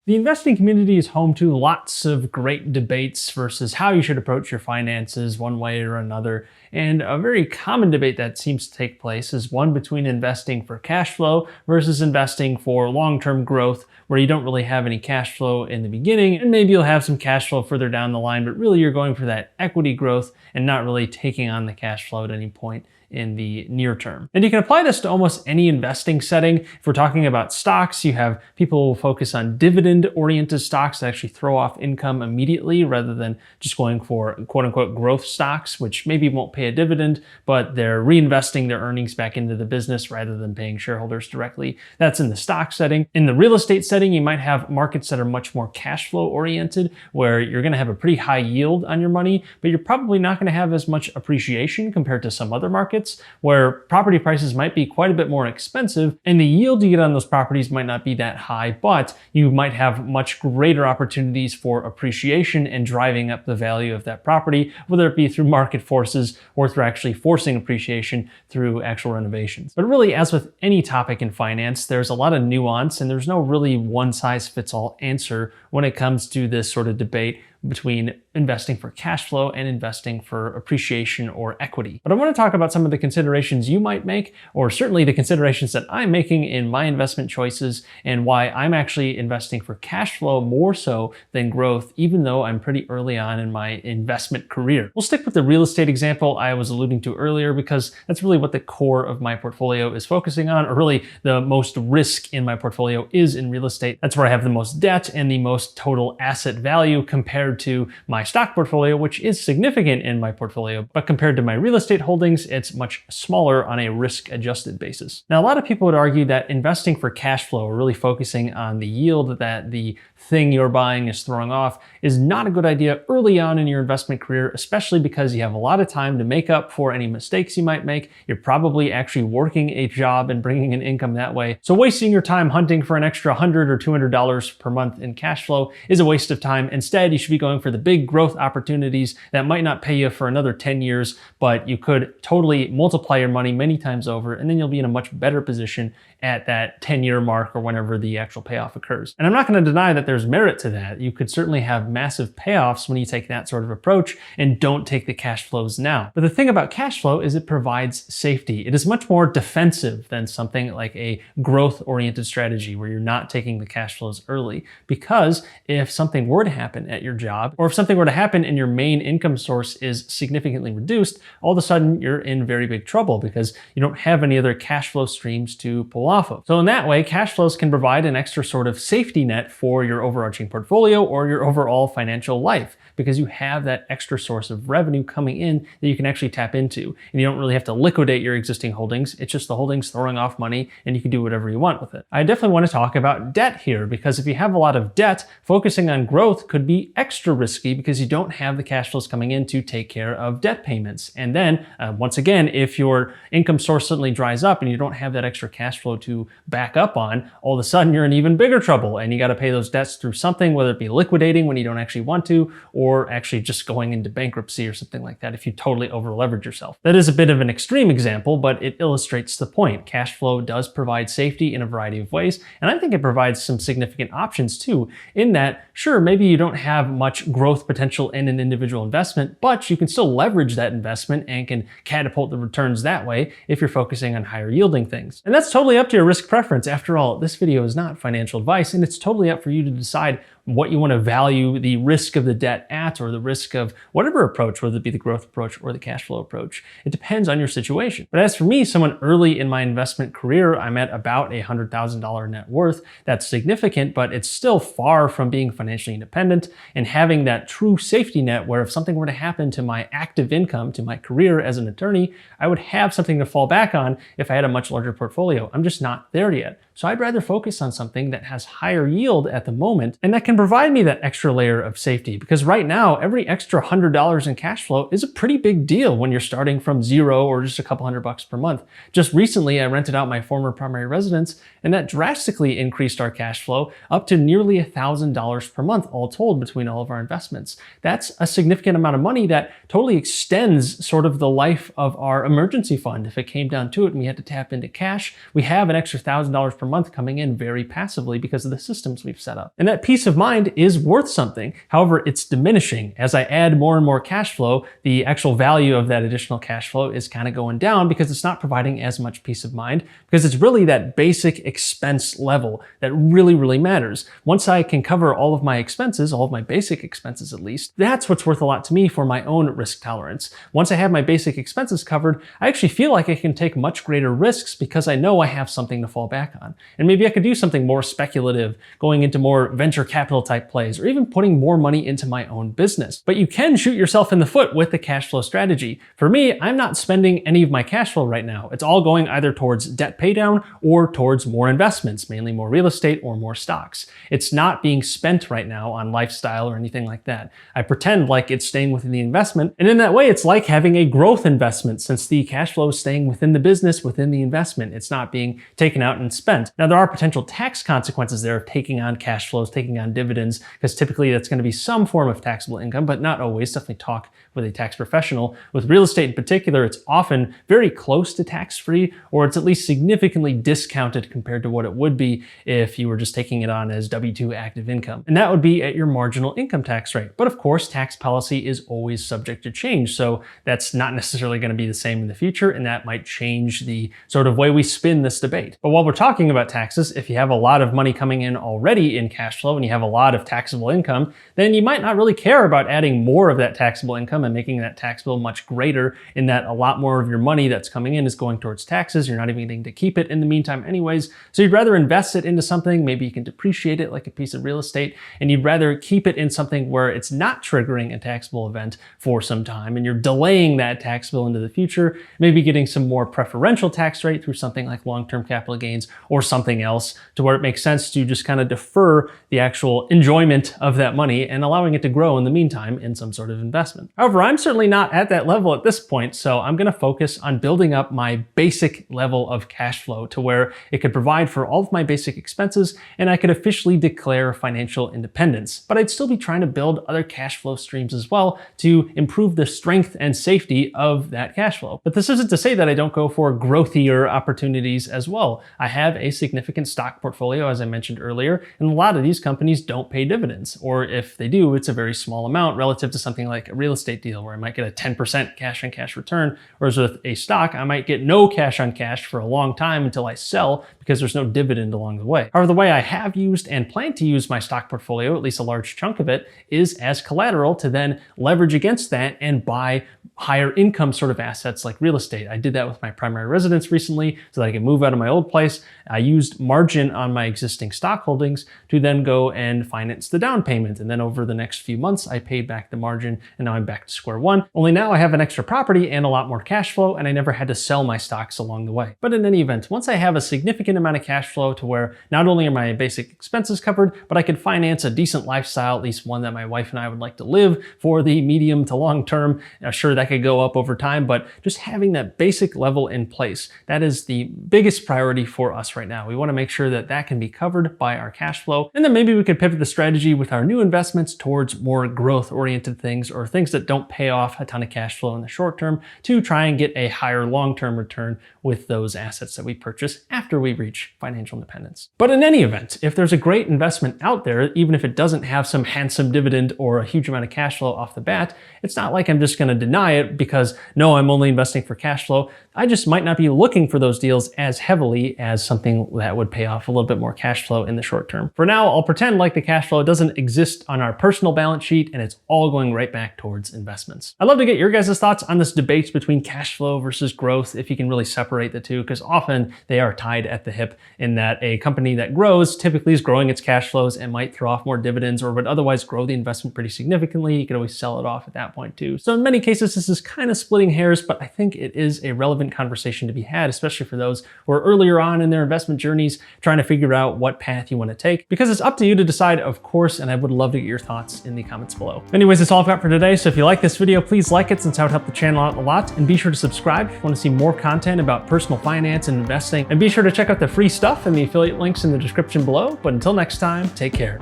The investing community is home to lots of great debates versus how you should approach your finances one way or another. And a very common debate that seems to take place is one between investing for cash flow versus investing for long-term growth, where you don't really have any cash flow in the beginning, and maybe you'll have some cash flow further down the line, but really you're going for that equity growth and not really taking on the cash flow at any point in the near term. And you can apply this to almost any investing setting. If we're talking about stocks, you have people who focus on dividend-oriented stocks that actually throw off income immediately rather than just going for quote-unquote growth stocks, which maybe won't pay a dividend, but they're reinvesting their earnings back into the business rather than paying shareholders directly. That's in the stock setting. In the real estate setting, you might have markets that are much more cash flow oriented, where you're going to have a pretty high yield on your money, but you're probably not going to have as much appreciation compared to some other markets where property prices might be quite a bit more expensive and the yield you get on those properties might not be that high, but you might have much greater opportunities for appreciation and driving up the value of that property, whether it be through market forces or through actually forcing appreciation through actual renovations. But really, as with any topic in finance, there's a lot of nuance and there's no really one-size-fits-all answer when it comes to this sort of debate between investing for cash flow and investing for appreciation or equity. But I want to talk about some of the considerations you might make, or certainly the considerations that I'm making in my investment choices, and why I'm actually investing for cash flow more so than growth, even though I'm pretty early on in my investment career. We'll stick with the real estate example I was alluding to earlier because that's really what the core of my portfolio is focusing on, or really the most risk in my portfolio is in real estate. That's where I have the most debt and the most total asset value compared to my stock portfolio, which is significant in my portfolio, but compared to my real estate holdings, it's much smaller on a risk-adjusted basis. Now, a lot of people would argue that investing for cash flow, or really focusing on the yield that the thing you're buying is throwing off, is not a good idea early on in your investment career, especially because you have a lot of time to make up for any mistakes you might make. You're probably actually working a job and bringing in income that way. So wasting your time hunting for an extra $100 or $200 per month in cash flow is a waste of time. Instead, you should be going for the big growth opportunities that might not pay you for another 10 years, but you could totally multiply your money many times over, and then you'll be in a much better position at that 10-year mark or whenever the actual payoff occurs. And I'm not going to deny that there's merit to that. You could certainly have massive payoffs when you take that sort of approach and don't take the cash flows now. But the thing about cash flow is it provides safety. It is much more defensive than something like a growth-oriented strategy where you're not taking the cash flows early. Because if something were to happen at your job, or if something were to happen and your main income source is significantly reduced, all of a sudden you're in very big trouble because you don't have any other cash flow streams to pull off of. So in that way, cash flows can provide an extra sort of safety net for your overarching portfolio or your overall financial life, because you have that extra source of revenue coming in that you can actually tap into. And you don't really have to liquidate your existing holdings. It's just the holdings throwing off money and you can do whatever you want with it. I definitely want to talk about debt here, because if you have a lot of debt, focusing on growth could be extra risky because you don't have the cash flows coming in to take care of debt payments. And then once again, if your income source suddenly dries up and you don't have that extra cash flow to back up on, all of a sudden you're in even bigger trouble and you got to pay those debts through something, whether it be liquidating when you don't actually want to, or actually just going into bankruptcy or something like that if you totally over leverage yourself. That is a bit of an extreme example, but it illustrates the point. Cash flow does provide safety in a variety of ways, and I think it provides some significant options too, in that, sure, maybe you don't have much growth potential in an individual investment, but you can still leverage that investment and can catapult the returns that way if you're focusing on higher yielding things. And that's totally up to your risk preference. After all, this video is not financial advice, and it's totally up for you to decide what you want to value the risk of the debt at, or the risk of whatever approach, whether it be the growth approach or the cash flow approach. It depends on your situation. But as for me, someone early in my investment career, I'm at about $100,000 net worth. That's significant, but it's still far from being financially independent and having that true safety net where if something were to happen to my active income, to my career as an attorney, I would have something to fall back on if I had a much larger portfolio. I'm just not there yet. So I'd rather focus on something that has higher yield at the moment and that can provide me that extra layer of safety, because right now, every extra $100 in cash flow is a pretty big deal when you're starting from zero or just a couple $100 per month. Just recently, I rented out my former primary residence, and that drastically increased our cash flow up to nearly $1,000 per month, all told between all of our investments. months. That's a significant amount of money that totally extends sort of the life of our emergency fund. If it came down to it and we had to tap into cash, we have an extra $1,000 per month coming in very passively because of the systems we've set up. And that peace of mind is worth something. However, it's diminishing. As I add more and more cash flow, the actual value of that additional cash flow is kind of going down because it's not providing as much peace of mind, because it's really that basic expense level that really matters. Once I can cover all of my expenses, all of my basic expenses at least, that's what's worth a lot to me for my own risk tolerance. Once I have my basic expenses covered, I actually feel like I can take much greater risks because I know I have something to fall back on. And maybe I could do something more speculative, going into more venture capital type plays, or even putting more money into my own business. But you can shoot yourself in the foot with the cash flow strategy. For me, I'm not spending any of my cash flow right now. It's all going either towards debt paydown or towards more investments, mainly more real estate or more stocks. It's not being spent right now on lifestyle or anything like that. I pretend like it's staying within the investment, and in that way, it's like having a growth investment, since the cash flow is staying within the business, within the investment. It's not being taken out and spent. Now, there are potential tax consequences there of taking on cash flows, taking on dividends, because typically that's going to be some form of taxable income, but not always. Definitely talk with a tax professional. With real estate in particular, it's often very close to tax-free, or it's at least significantly discounted compared to what it would be if you were just taking it on as W-2 active income. And that would be at your marginal income tax rate. But of course, tax policy is always subject to change. So that's not necessarily going to be the same in the future, and that might change the sort of way we spin this debate. But while we're talking about taxes, if you have a lot of money coming in already in cash flow and you have a lot of taxable income, then you might not really care about adding more of that taxable income and making that tax bill much greater, in that a lot more of your money that's coming in is going towards taxes. You're not even getting to keep it in the meantime anyways. So you'd rather invest it into something, maybe you can depreciate it like a piece of real estate, and you'd rather keep it in something where it's not triggering a taxable event for some time, and you're delaying that tax bill into the future, maybe getting some more preferential tax rate through something like long-term capital gains or something else, to where it makes sense to just kind of defer the actual enjoyment of that money and allowing it to grow in the meantime in some sort of investment. However, I'm certainly not at that level at this point, so I'm going to focus on building up my basic level of cash flow to where it could provide for all of my basic expenses and I could officially declare financial independence. But I'd still be trying to build other cash flow streams as well to improve the strength and safety of that cash flow. But this isn't to say that I don't go for growthier opportunities as well. I have a significant stock portfolio, as I mentioned earlier, and a lot of these companies don't pay dividends, or if they do, it's a very small amount relative to something like a real estate deal where I might get a 10% cash on cash return, whereas with a stock, I might get no cash on cash for a long time until I sell because there's no dividend along the way. However, the way I have used and plan to use my stock portfolio, at least a large chunk of it, is as collateral to then leverage against that and buy higher income sort of assets like real estate. I did that with my primary residence recently so that I could move out of my old place. I used margin on my existing stock holdings to then go and finance the down payment. And then over the next few months, I paid back the margin, and now I'm back to square one. Only now I have an extra property and a lot more cash flow, and I never had to sell my stocks along the way. But in any event, once I have a significant amount of cash flow to where not only are my basic expenses covered, but I could finance a decent lifestyle, at least one that my wife and I would like to live for the medium to long term. Sure, that could go up over time, but just having that basic level in place, that is the biggest priority for us right now. We want to make sure that that can be covered by our cash flow. And then maybe we could pivot the strategy with our new investments towards more growth oriented things, or things that don't pay off a ton of cash flow in the short term, to try and get a higher long-term return with those assets that we purchase after we reach financial independence. But in any event, if there's a great investment out there, even if it doesn't have some handsome dividend or a huge amount of cash flow off the bat, it's not like I'm just going to deny it because, no, I'm only investing for cash flow. I just might not be looking for those deals as heavily as something that would pay off a little bit more cash flow in the short term. For now, I'll pretend like the cash flow doesn't exist on our personal balance sheet and it's all going right back towards investments. I'd love to get your guys' thoughts on this debate between cash flow versus growth, if you can really separate the two, because often they are tied at the hip, in that a company that grows typically is growing its cash flows and might throw off more dividends, or would otherwise grow the investment pretty significantly. You could always sell it off at that point too. So in many cases, this is kind of splitting hairs, but I think it is a relevant conversation to be had, especially for those who are earlier on in their investment journeys, trying to figure out what path you want to take, because it's up to you to decide, of course, and I would love to get your thoughts in the comments below. Anyways, that's all I've got for today. So if you like this video, please like it, since that would help the channel out a lot, and be sure to subscribe if you want to see more content about personal finance and investing, and be sure to check out the free stuff and the affiliate links in the description below. But until next time, take care.